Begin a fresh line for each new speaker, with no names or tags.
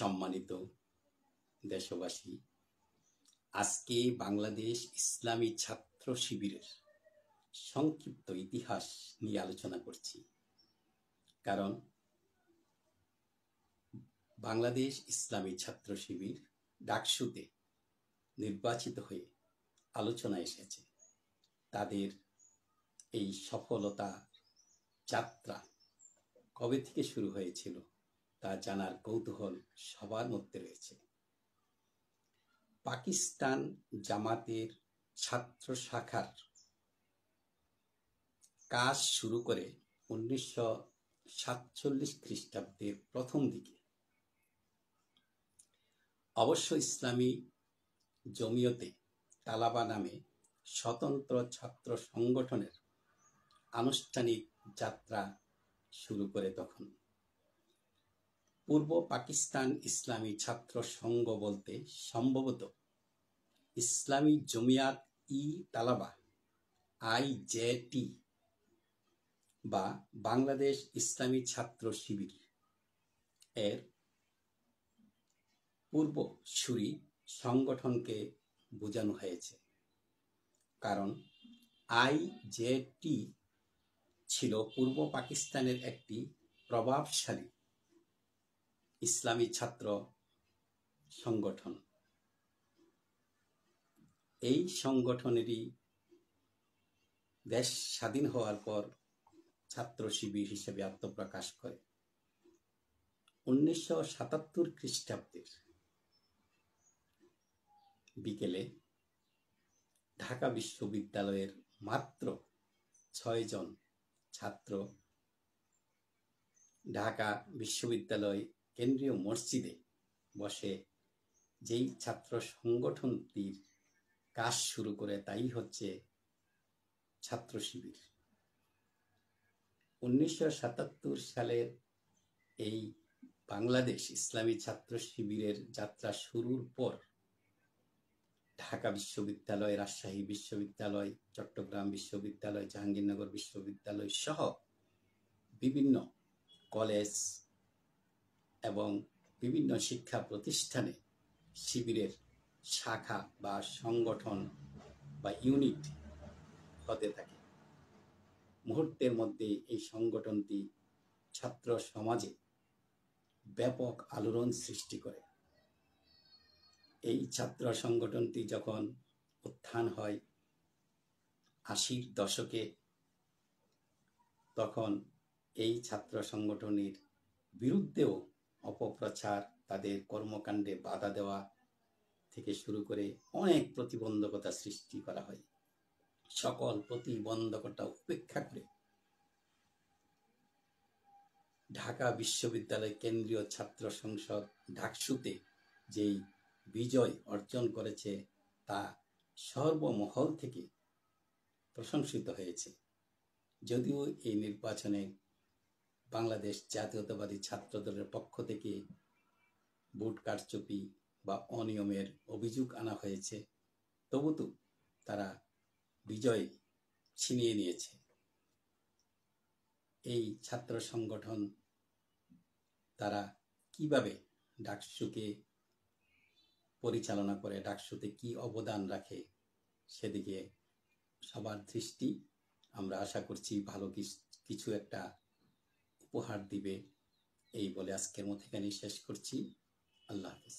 সম্মানিত দেশবাসী, আজকে বাংলাদেশ ইসলামী ছাত্র শিবিরের সংক্ষিপ্ত ইতিহাস নিয়ে আলোচনা করছি। কারণ বাংলাদেশ ইসলামী ছাত্র শিবির ডাকসুতে নির্বাচিত হয়ে আলোচনায় এসেছে। তাদের এই সফলতা যাত্রা কবে থেকে শুরু হয়েছিল তা জানার কৌতূহল সবার মধ্যে রয়েছে। পাকিস্তান জামাতের ছাত্র শাখার কাজ শুরু করে 1947 খ্রিস্টাব্দের প্রথম দিকে। অবশ্য ইসলামী জমিয়তে তালাবা নামে স্বতন্ত্র ছাত্র সংগঠনের আনুষ্ঠানিক যাত্রা শুরু করে তখন। পূর্ব পাকিস্তান ইসলামী ছাত্র সংঘ বলতে সম্ভবত ইসলামী জমিয়াত ই তালাবা IJT বা বাংলাদেশ ইসলামী ছাত্র শিবির এর পূর্বসূরি সংগঠনকে বোঝানো হয়েছে। কারণ IJT ছিল পূর্ব পাকিস্তানের একটি প্রভাবশালী ইসলামী ছাত্র সংগঠন। এই সংগঠনেরই দেশ স্বাধীন হওয়ার পর ছাত্র শিবির হিসেবে আত্মপ্রকাশ করে। 1977 খ্রিস্টাব্দের বিকেলে ঢাকা বিশ্ববিদ্যালয়ের মাত্র 6 জন ছাত্র ঢাকা বিশ্ববিদ্যালয় কেন্দ্রীয় মসজিদে বসে যেই ছাত্র সংগঠনটির কাজ শুরু করে তাই হচ্ছে ছাত্র শিবির। 1977 সালের এই বাংলাদেশ ইসলামী ছাত্র শিবিরের যাত্রা শুরুর পর ঢাকা বিশ্ববিদ্যালয়, রাজশাহী বিশ্ববিদ্যালয়, চট্টগ্রাম বিশ্ববিদ্যালয়, জাহাঙ্গীরনগর বিশ্ববিদ্যালয় সহ বিভিন্ন কলেজ এবং বিভিন্ন শিক্ষা প্রতিষ্ঠানে শিবিরের শাখা বা সংগঠন বা ইউনিট হতে থাকে। মুহূর্তের মধ্যে এই সংগঠনটি ছাত্র সমাজে ব্যাপক আলোড়ন সৃষ্টি করে। এই ছাত্র সংগঠনটি যখন উত্থান হয় 80-র দশকে, তখন এই ছাত্র সংগঠনের বিরুদ্ধেও অপপ্রচার, তাদের কর্মকাণ্ডে বাধা দেওয়া থেকে শুরু করে অনেক প্রতিবন্ধকতা সৃষ্টি করা হয়। সকল প্রতিবন্ধকতা উপেক্ষা করে ঢাকা বিশ্ববিদ্যালয় কেন্দ্রীয় ছাত্র সংসদ ডাকসুতে যেই বিজয় অর্জন করেছে তা সর্বমহল থেকে প্রশংসিত হয়েছে। যদিও এই নির্বাচনে বাংলাদেশ জাতীয়তাবাদী ছাত্র দলের পক্ষ থেকে ভোট কারচুপি বা অনিয়মের অভিযোগ আনা হয়েছে, তবু তো তারা বিজয় ছিনিয়ে নিয়েছে। এই ছাত্র সংগঠন তারা কিভাবে ডাকসুকে পরিচালনা করে, ডাকসুতে কি অবদান রাখে, সেদিকে সবার দৃষ্টি। আমরা আশা করছি ভালো কিছু একটা উপহার দিবে। এই বলে আজকের মতো এখানেই শেষ করছি। আল্লাহ হাফেজ।